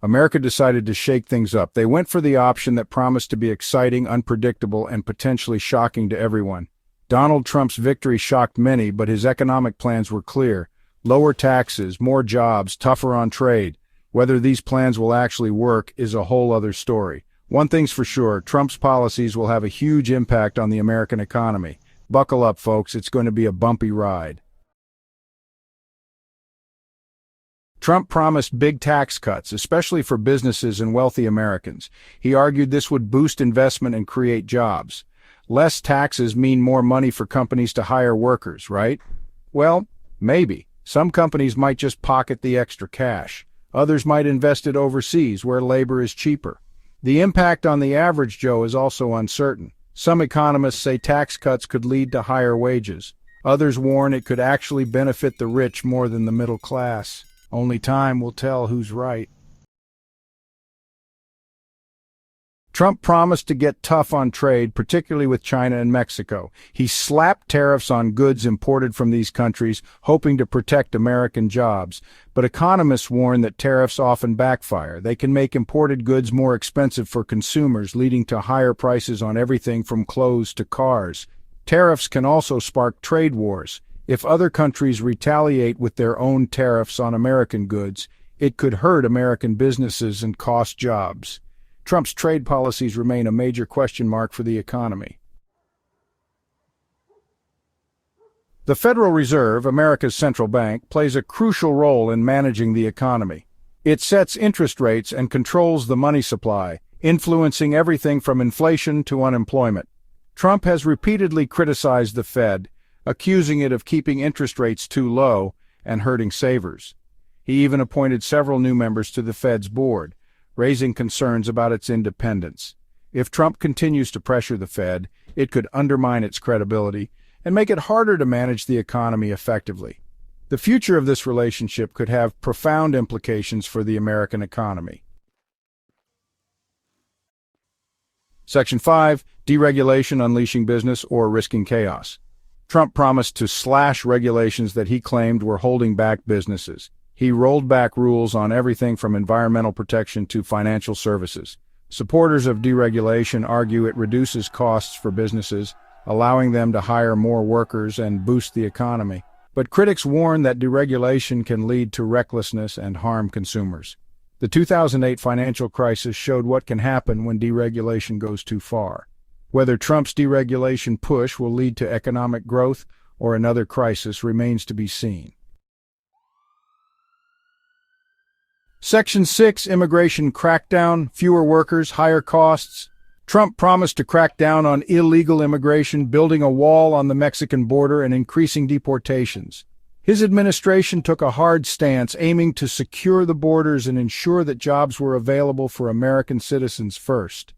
America decided to shake things up. They went for the option that promised to be exciting, unpredictable, and potentially shocking to everyone. Donald Trump's victory shocked many, but his economic plans were clear. Lower taxes, more jobs, tougher on trade. Whether these plans will actually work is a whole other story. One thing's for sure, Trump's policies will have a huge impact on the American economy. Buckle up, folks, it's going to be a bumpy ride. Trump promised big tax cuts, especially for businesses and wealthy Americans. He argued this would boost investment and create jobs. Less taxes mean more money for companies to hire workers, right? Well, maybe. Some companies might just pocket the extra cash. Others might invest it overseas, where labor is cheaper. The impact on the average Joe is also uncertain. Some economists say tax cuts could lead to higher wages. Others warn it could actually benefit the rich more than the middle class. Only time will tell who's right. Trump promised to get tough on trade, particularly with China and Mexico. He slapped tariffs on goods imported from these countries, hoping to protect American jobs. But economists warn that tariffs often backfire. They can make imported goods more expensive for consumers, leading to higher prices on everything from clothes to cars. Tariffs can also spark trade wars. If other countries retaliate with their own tariffs on American goods, it could hurt American businesses and cost jobs. Trump's trade policies remain a major question mark for the economy. The Federal Reserve, America's central bank, plays a crucial role in managing the economy. It sets interest rates and controls the money supply, influencing everything from inflation to unemployment. Trump has repeatedly criticized the Fed, accusing it of keeping interest rates too low and hurting savers. He even appointed several new members to the Fed's board, raising concerns about its independence. If Trump continues to pressure the Fed, it could undermine its credibility and make it harder to manage the economy effectively. The future of this relationship could have profound implications for the American economy. Section 5, Deregulation, Unleashing Business, or Risking Chaos. Trump promised to slash regulations that he claimed were holding back businesses. He rolled back rules on everything from environmental protection to financial services. Supporters of deregulation argue it reduces costs for businesses, allowing them to hire more workers and boost the economy. But critics warn that deregulation can lead to recklessness and harm consumers. The 2008 financial crisis showed what can happen when deregulation goes too far. Whether Trump's deregulation push will lead to economic growth or another crisis remains to be seen. Section 6, Immigration Crackdown, Fewer Workers, Higher Costs. Trump promised to crack down on illegal immigration, building a wall on the Mexican border and increasing deportations. His administration took a hard stance, aiming to secure the borders and ensure that jobs were available for American citizens first.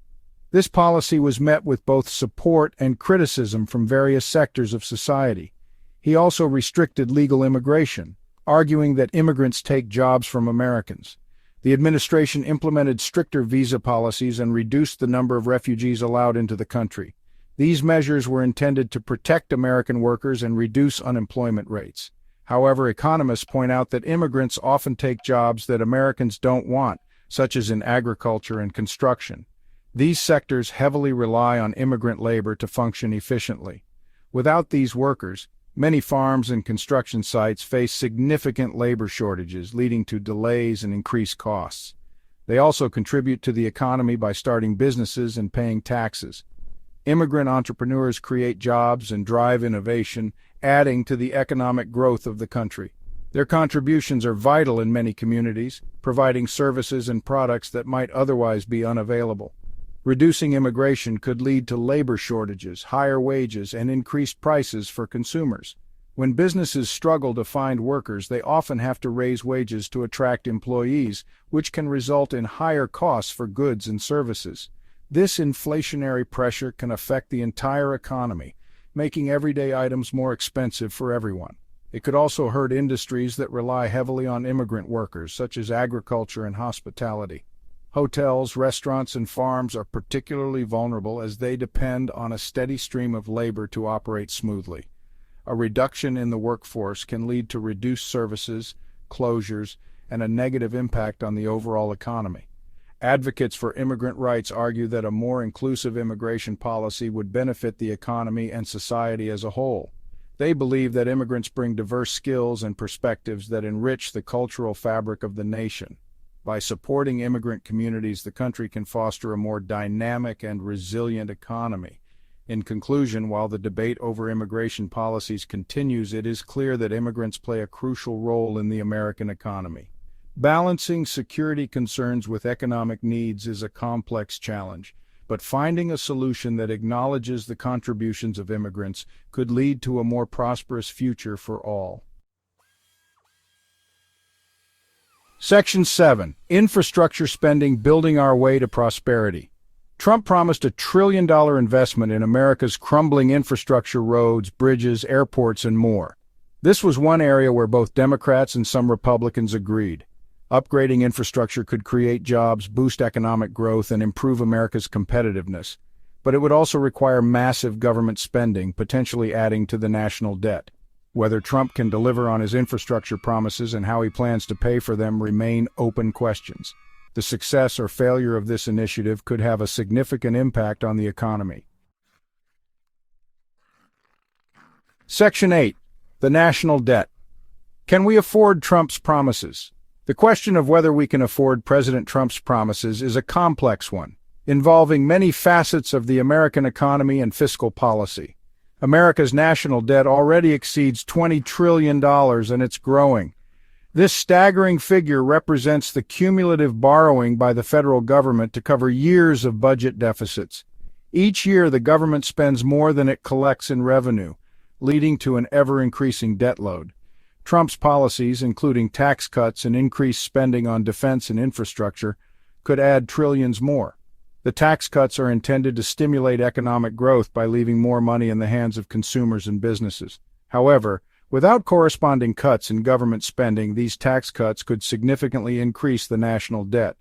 This policy was met with both support and criticism from various sectors of society. He also restricted legal immigration, arguing that immigrants take jobs from Americans. The administration implemented stricter visa policies and reduced the number of refugees allowed into the country. These measures were intended to protect American workers and reduce unemployment rates. However, economists point out that immigrants often take jobs that Americans don't want, such as in agriculture and construction. These sectors heavily rely on immigrant labor to function efficiently. Without these workers, many farms and construction sites face significant labor shortages, leading to delays and increased costs. They also contribute to the economy by starting businesses and paying taxes. Immigrant entrepreneurs create jobs and drive innovation, adding to the economic growth of the country. Their contributions are vital in many communities, providing services and products that might otherwise be unavailable. Reducing immigration could lead to labor shortages, higher wages, and increased prices for consumers. When businesses struggle to find workers, they often have to raise wages to attract employees, which can result in higher costs for goods and services. This inflationary pressure can affect the entire economy, making everyday items more expensive for everyone. It could also hurt industries that rely heavily on immigrant workers, such as agriculture and hospitality. Hotels, restaurants, and farms are particularly vulnerable as they depend on a steady stream of labor to operate smoothly. A reduction in the workforce can lead to reduced services, closures, and a negative impact on the overall economy. Advocates for immigrant rights argue that a more inclusive immigration policy would benefit the economy and society as a whole. They believe that immigrants bring diverse skills and perspectives that enrich the cultural fabric of the nation. By supporting immigrant communities, the country can foster a more dynamic and resilient economy. In conclusion, while the debate over immigration policies continues, it is clear that immigrants play a crucial role in the American economy. Balancing security concerns with economic needs is a complex challenge, but finding a solution that acknowledges the contributions of immigrants could lead to a more prosperous future for all. Section 7. Infrastructure spending, building our way to prosperity. Trump promised $1 trillion investment in America's crumbling infrastructure, roads, bridges, airports, and more. This was one area where both Democrats and some Republicans agreed. Upgrading infrastructure could create jobs, boost economic growth, and improve America's competitiveness. But it would also require massive government spending, potentially adding to the national debt. Whether Trump can deliver on his infrastructure promises and how he plans to pay for them remain open questions. The success or failure of this initiative could have a significant impact on the economy. Section 8. The national debt. Can we afford Trump's promises? The question of whether we can afford President Trump's promises is a complex one, involving many facets of the American economy and fiscal policy. America's national debt already exceeds $20 trillion and it's growing. This staggering figure represents the cumulative borrowing by the federal government to cover years of budget deficits. Each year, the government spends more than it collects in revenue, leading to an ever-increasing debt load. Trump's policies, including tax cuts and increased spending on defense and infrastructure, could add trillions more. The tax cuts are intended to stimulate economic growth by leaving more money in the hands of consumers and businesses. However, without corresponding cuts in government spending, these tax cuts could significantly increase the national debt.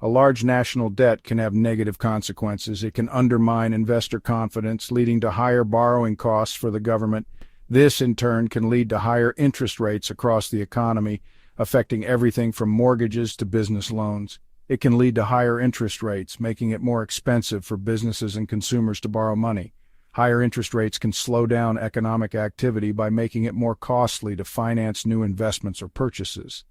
A large national debt can have negative consequences. It can undermine investor confidence, leading to higher borrowing costs for the government. This, in turn, can lead to higher interest rates across the economy, affecting everything from mortgages to business loans. It can lead to higher interest rates, making it more expensive for businesses and consumers to borrow money. Higher interest rates can slow down economic activity by making it more costly to finance new investments or purchases.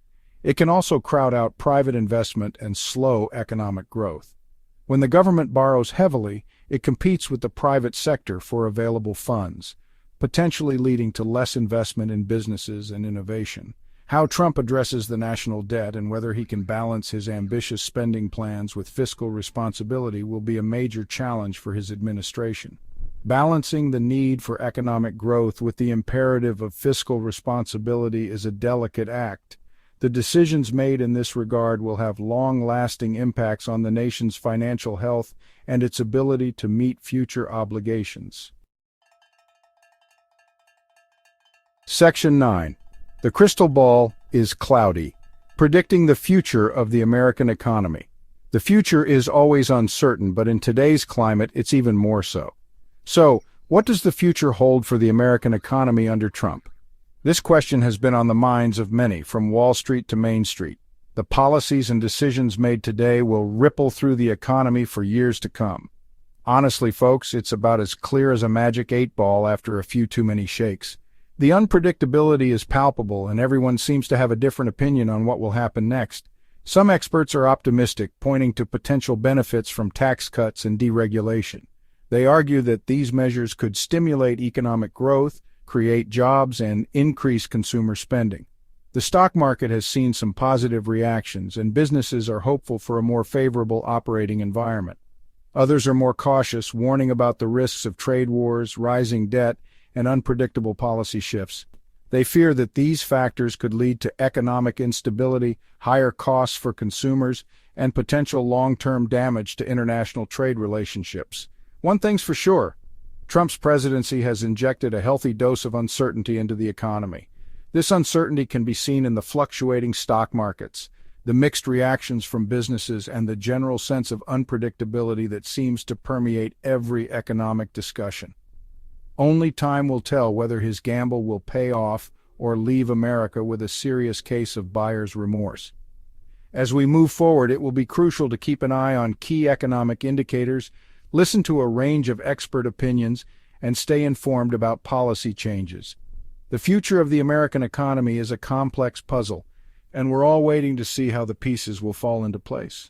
It can also crowd out private investment and slow economic growth. When the government borrows heavily, it competes with the private sector for available funds, potentially leading to less investment in businesses and innovation. How Trump addresses the national debt and whether he can balance his ambitious spending plans with fiscal responsibility will be a major challenge for his administration. Balancing the need for economic growth with the imperative of fiscal responsibility is a delicate act. The decisions made in this regard will have long-lasting impacts on the nation's financial health and its ability to meet future obligations. Section 9. The crystal ball is cloudy, predicting the future of the American economy. The future is always uncertain, but in today's climate, it's even more so. So, what does the future hold for the American economy under Trump? This question has been on the minds of many, from Wall Street to Main Street. The policies and decisions made today will ripple through the economy for years to come. Honestly, folks, it's about as clear as a magic 8-ball after a few too many shakes. The unpredictability is palpable, and everyone seems to have a different opinion on what will happen next. Some experts are optimistic, pointing to potential benefits from tax cuts and deregulation. They argue that these measures could stimulate economic growth, create jobs, and increase consumer spending. The stock market has seen some positive reactions, and businesses are hopeful for a more favorable operating environment. Others are more cautious, warning about the risks of trade wars, rising debt, and unpredictable policy shifts. They fear that these factors could lead to economic instability, higher costs for consumers, and potential long-term damage to international trade relationships. One thing's for sure, Trump's presidency has injected a healthy dose of uncertainty into the economy. This uncertainty can be seen in the fluctuating stock markets, the mixed reactions from businesses, and the general sense of unpredictability that seems to permeate every economic discussion. Only time will tell whether his gamble will pay off or leave America with a serious case of buyer's remorse. As we move forward, it will be crucial to keep an eye on key economic indicators, listen to a range of expert opinions, and stay informed about policy changes. The future of the American economy is a complex puzzle, and we're all waiting to see how the pieces will fall into place.